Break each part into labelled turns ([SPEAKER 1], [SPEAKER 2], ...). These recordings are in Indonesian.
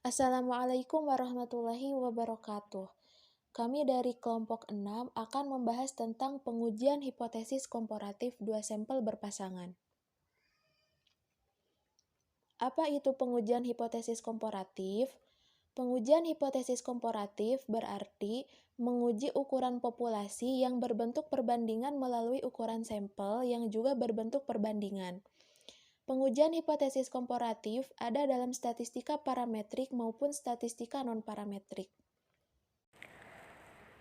[SPEAKER 1] Assalamualaikum warahmatullahi wabarakatuh. Kami dari kelompok 6 akan membahas tentang pengujian hipotesis komparatif dua sampel berpasangan. Apa itu pengujian hipotesis komparatif? Pengujian hipotesis komparatif berarti menguji ukuran populasi yang berbentuk perbandingan melalui ukuran sampel yang juga berbentuk perbandingan. Pengujian hipotesis komparatif ada dalam statistika parametrik maupun statistika non-parametrik.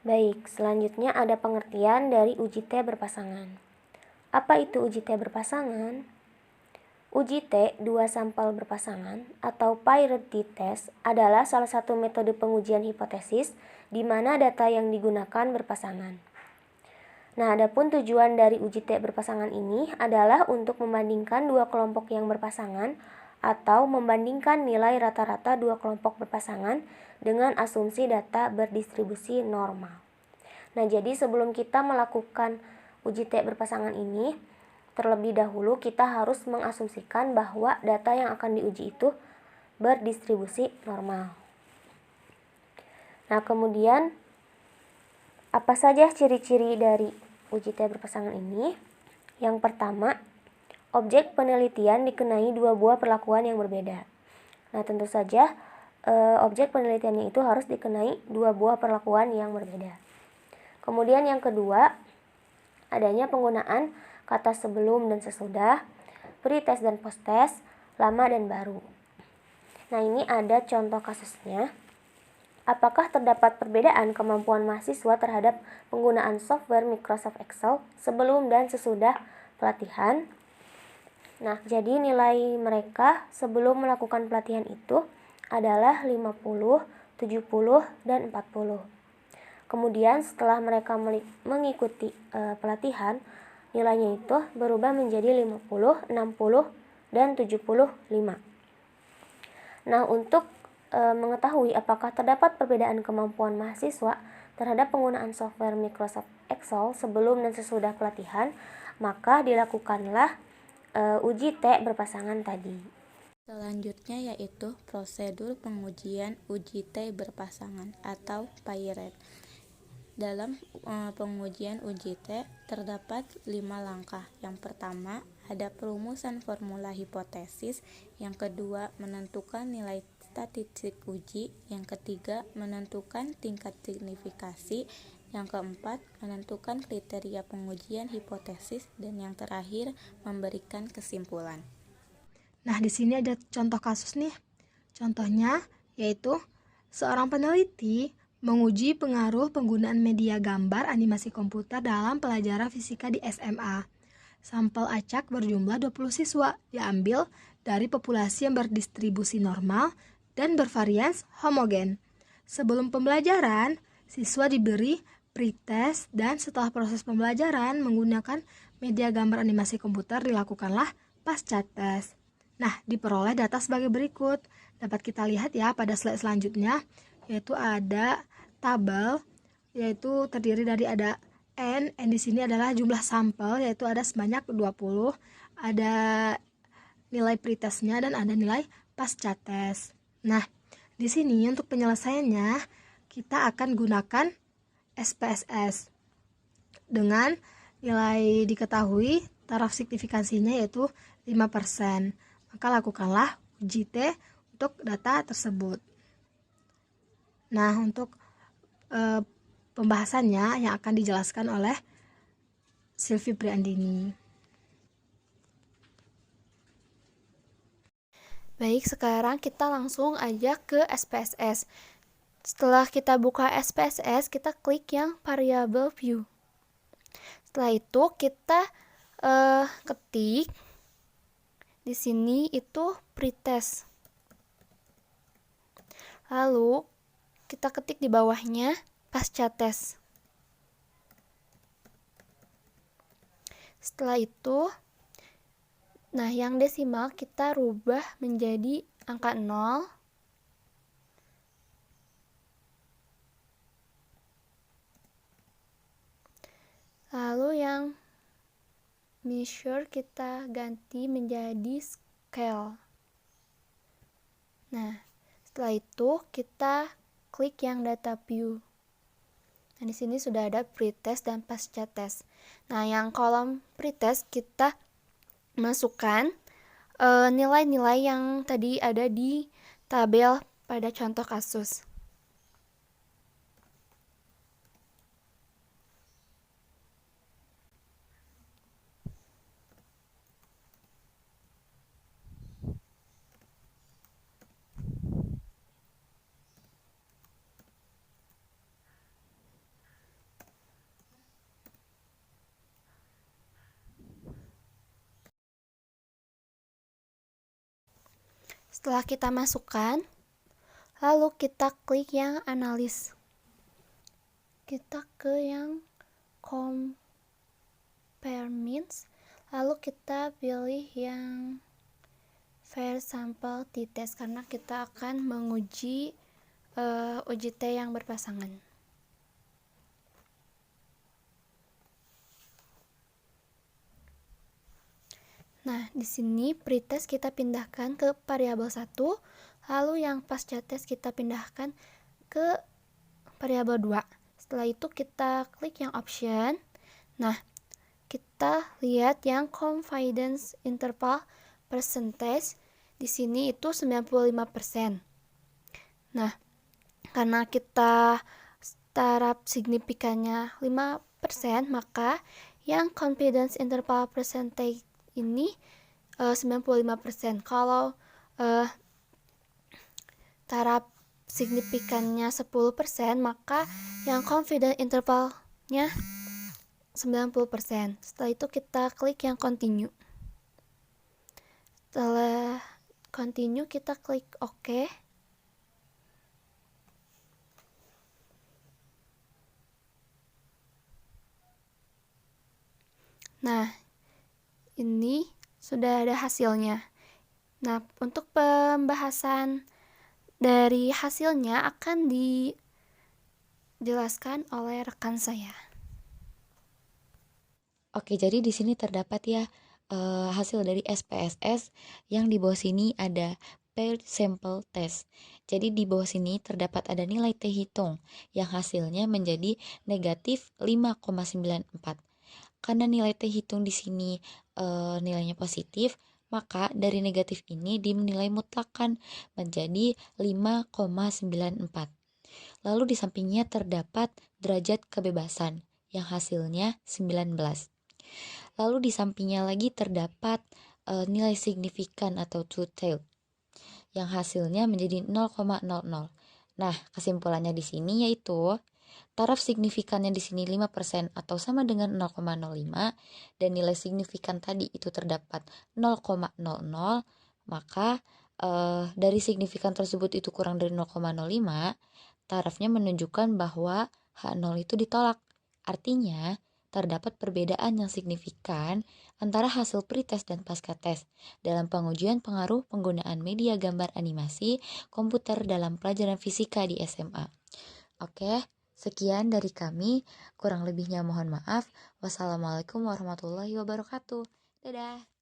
[SPEAKER 2] Baik, selanjutnya ada pengertian dari uji T berpasangan. Apa itu uji T berpasangan? Uji T dua sampel berpasangan atau parity test adalah salah satu metode pengujian hipotesis di mana data yang digunakan berpasangan. Nah, adapun tujuan dari uji T berpasangan ini adalah untuk membandingkan dua kelompok yang berpasangan atau membandingkan nilai rata-rata dua kelompok berpasangan dengan asumsi data berdistribusi normal. Nah, jadi sebelum kita melakukan uji T berpasangan ini, terlebih dahulu kita harus mengasumsikan bahwa data yang akan diuji itu berdistribusi normal. Nah, kemudian apa saja ciri-ciri dari uji T berpasangan ini? Yang pertama, objek penelitian dikenai dua buah perlakuan yang berbeda. Nah, tentu saja objek penelitiannya itu harus dikenai dua buah perlakuan yang berbeda. Kemudian yang kedua, adanya penggunaan kata sebelum dan sesudah, pre-test dan post-test, lama dan baru. Nah, ini ada contoh kasusnya. Apakah terdapat perbedaan kemampuan mahasiswa terhadap penggunaan software Microsoft Excel sebelum dan sesudah pelatihan? Nah, jadi nilai mereka sebelum melakukan pelatihan itu adalah 50, 70, dan 40. Kemudian setelah mereka mengikuti pelatihan, nilainya itu berubah menjadi 50, 60, dan 75. Nah, untuk mengetahui apakah terdapat perbedaan kemampuan mahasiswa terhadap penggunaan software Microsoft Excel sebelum dan sesudah pelatihan, maka dilakukanlah uji T berpasangan tadi.
[SPEAKER 3] Selanjutnya yaitu prosedur pengujian uji T berpasangan atau PIRET. Dalam pengujian uji T terdapat 5 langkah. Yang pertama, ada perumusan formula hipotesis. Yang kedua, menentukan nilai statistik uji. Yang ketiga, menentukan tingkat signifikasi. Yang keempat, menentukan kriteria pengujian hipotesis. Dan yang terakhir, memberikan kesimpulan.
[SPEAKER 4] Nah, di sini ada contoh kasus nih. Contohnya yaitu seorang peneliti menguji pengaruh penggunaan media gambar animasi komputer dalam pelajaran fisika di SMA. Sampel acak berjumlah 20 siswa diambil dari populasi yang berdistribusi normal dan bervarians homogen. Sebelum pembelajaran, siswa diberi pretest dan setelah proses pembelajaran menggunakan media gambar animasi komputer dilakukanlah pasca tes. Nah, diperoleh data sebagai berikut. Dapat kita lihat ya pada slide selanjutnya, yaitu ada tabel, yaitu terdiri dari ada N di sini adalah jumlah sampel, yaitu ada sebanyak 20, ada nilai pretestnya dan ada nilai pasca tes. Nah, di sini untuk penyelesaiannya kita akan gunakan SPSS dengan nilai diketahui taraf signifikansinya yaitu 5%. Maka lakukanlah uji T untuk data tersebut. Nah, untuk pembahasannya yang akan dijelaskan oleh Sylvie Briandini.
[SPEAKER 5] Baik, sekarang kita langsung aja ke SPSS. Setelah kita buka SPSS, kita klik yang variable view. Setelah itu kita ketik di sini itu pretest. Lalu kita ketik di bawahnya pasca tes. Setelah itu, nah yang desimal kita rubah menjadi angka 0. Lalu yang measure kita ganti menjadi scale. Nah, Setelah itu kita klik yang data view. Nah, di sini sudah ada pretest dan pasca test. Nah, yang kolom pretest kita masukkan nilai-nilai yang tadi ada di tabel pada contoh kasus. Setelah kita masukkan, lalu kita klik yang analis. Kita ke yang compare means, lalu kita pilih yang fair sample t-test karena kita akan menguji UJT yang berpasangan. Nah, di sini pretest kita pindahkan ke variabel 1, lalu yang pasca test kita pindahkan ke variabel 2. Setelah itu kita klik yang option. Nah, kita lihat yang confidence interval percentage. Di sini itu 95%. Nah, karena kita taraf signifikannya 5%, maka yang confidence interval percentage ini 95%. Kalau taraf signifikannya 10%, maka yang confidence intervalnya 90%. Setelah itu kita klik yang continue. Setelah continue kita klik OK. Nah, ini sudah ada hasilnya. Nah, untuk pembahasan dari hasilnya akan dijelaskan oleh rekan saya.
[SPEAKER 6] Oke, jadi di sini terdapat ya hasil dari SPSS yang di bawah sini ada paired sample test. Jadi di bawah sini terdapat ada nilai T hitung yang hasilnya menjadi negatif 5,94. Karena nilai T hitung di sini nilainya positif, maka dari negatif ini dinilai mutlakan menjadi 5,94. Lalu di sampingnya terdapat derajat kebebasan yang hasilnya 19. Lalu di sampingnya lagi terdapat nilai signifikan atau truth tale yang hasilnya menjadi 0,00. Nah, kesimpulannya di sini yaitu taraf signifikannya di sini 5% atau sama dengan 0,05 dan nilai signifikan tadi itu terdapat 0,00, maka dari signifikan tersebut itu kurang dari 0,05, tarafnya menunjukkan bahwa H0 itu ditolak. Artinya, terdapat perbedaan yang signifikan antara hasil pretest dan pasca tes dalam pengujian pengaruh penggunaan media gambar animasi komputer dalam pelajaran fisika di SMA. Oke. Sekian dari kami, kurang lebihnya mohon maaf. Wassalamualaikum warahmatullahi wabarakatuh. Dadah.